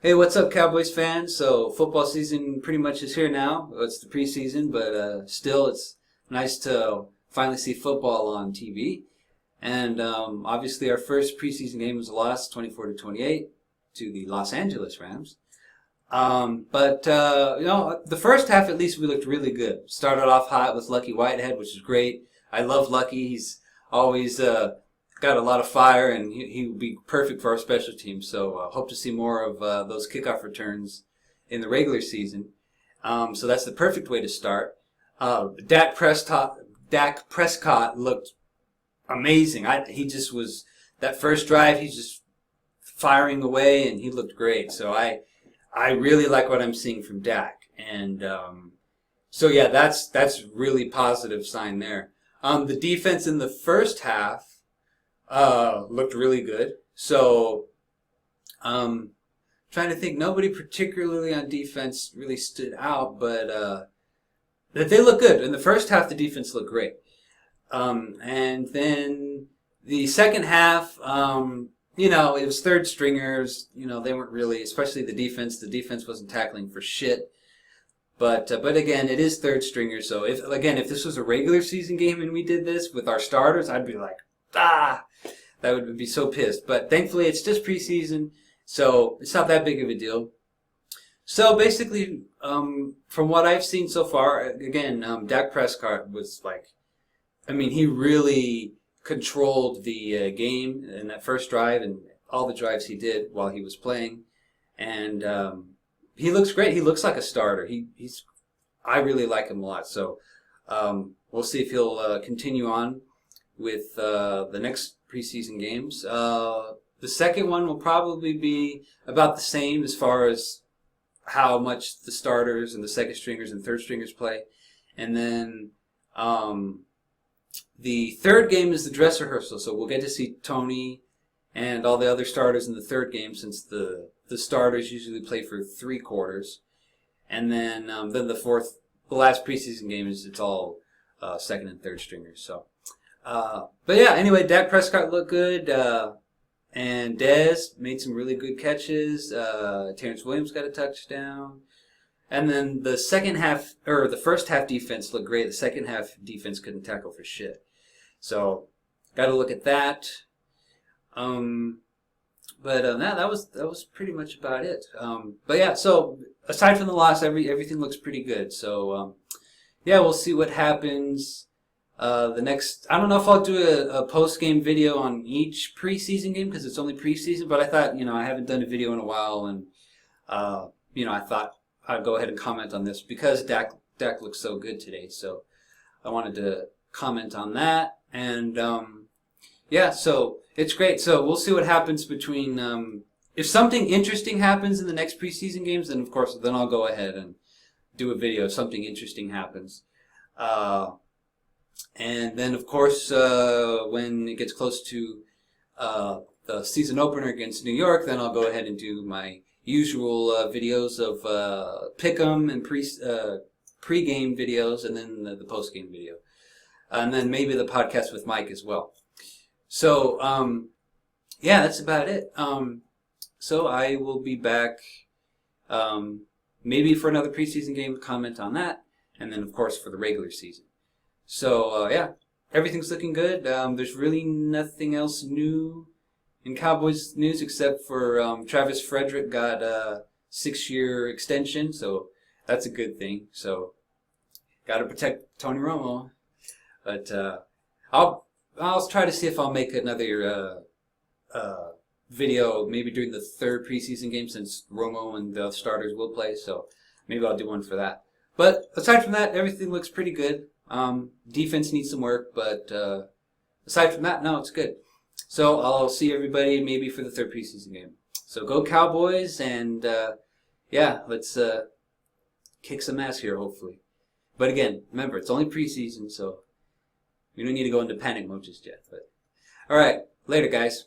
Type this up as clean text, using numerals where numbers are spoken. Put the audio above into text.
Hey, what's up, Cowboys fans? So, football season pretty much is here now. Well, it's the preseason, but still, it's nice to finally see football on TV. And obviously, our first preseason game was a loss, 24 to 28, to the Los Angeles Rams. But the first half at least we looked really good. Started off hot with Lucky Whitehead, which is great. I love Lucky. He's always got a lot of fire, and he would be perfect for our special teams. So hope to see more of those kickoff returns in the regular season. So that's the perfect way to start. Dak Prescott looked amazing. He just was that first drive. He's just firing away, and he looked great. So I really like what I'm seeing from Dak, and so yeah, that's really positive sign there. The defense in the first half looked really good. So, trying to think, nobody particularly on defense really stood out, but they look good. In the first half, the defense looked great. And then the second half, it was third stringers. They weren't really, especially the defense. The defense wasn't tackling for shit. But again, it is third stringers. So if this was a regular season game and we did this with our starters, I'd be like, that would be so pissed. But thankfully, it's just preseason, so it's not that big of a deal. So basically, from what I've seen so far, again, Dak Prescott was he really controlled the game in that first drive and all the drives he did while he was playing, and he looks great. He looks like a starter. I really like him a lot. So we'll see if he'll continue on with the next preseason games. The second one will probably be about the same as far as how much the starters and the second stringers and third stringers play. And then the third game is the dress rehearsal. So we'll get to see Tony and all the other starters in the third game, since the starters usually play for 3 quarters. And then the last preseason game it's all second and third stringers. So. But yeah, anyway, Dak Prescott looked good, and Dez made some really good catches. Terrence Williams got a touchdown. And then the first half defense looked great. The second half defense couldn't tackle for shit. So, got to look at that. That was pretty much about it. But yeah, so aside from the loss, everything looks pretty good. So, yeah, we'll see what happens. I don't know if I'll do a post-game video on each preseason game because it's only preseason, but I thought, I haven't done a video in a while, and, I thought I'd go ahead and comment on this because Dak looks so good today, so I wanted to comment on that, and, so it's great. So we'll see what happens between, if something interesting happens in the next preseason games, then, of course, then I'll go ahead and do a video if something interesting happens. And then, of course, when it gets close to the season opener against New York, then I'll go ahead and do my usual videos of pick'em and pre-game videos, and then the post-game video. And then maybe the podcast with Mike as well. So, that's about it. So I will be back maybe for another preseason game to comment on that, and then, of course, for the regular season. So, everything's looking good. There's really nothing else new in Cowboys news except for Travis Frederick got a 6-year extension, so that's a good thing. So, got to protect Tony Romo. But I'll try to see if I'll make another video maybe during the third preseason game, since Romo and the starters will play. So maybe I'll do one for that. But aside from that, everything looks pretty good. Defense needs some work, but aside from that, no, it's good. So I'll see everybody maybe for the third preseason game. So go Cowboys, and let's kick some ass here, hopefully. But again, remember, it's only preseason, so we don't need to go into panic mode just yet. But all right, later, guys.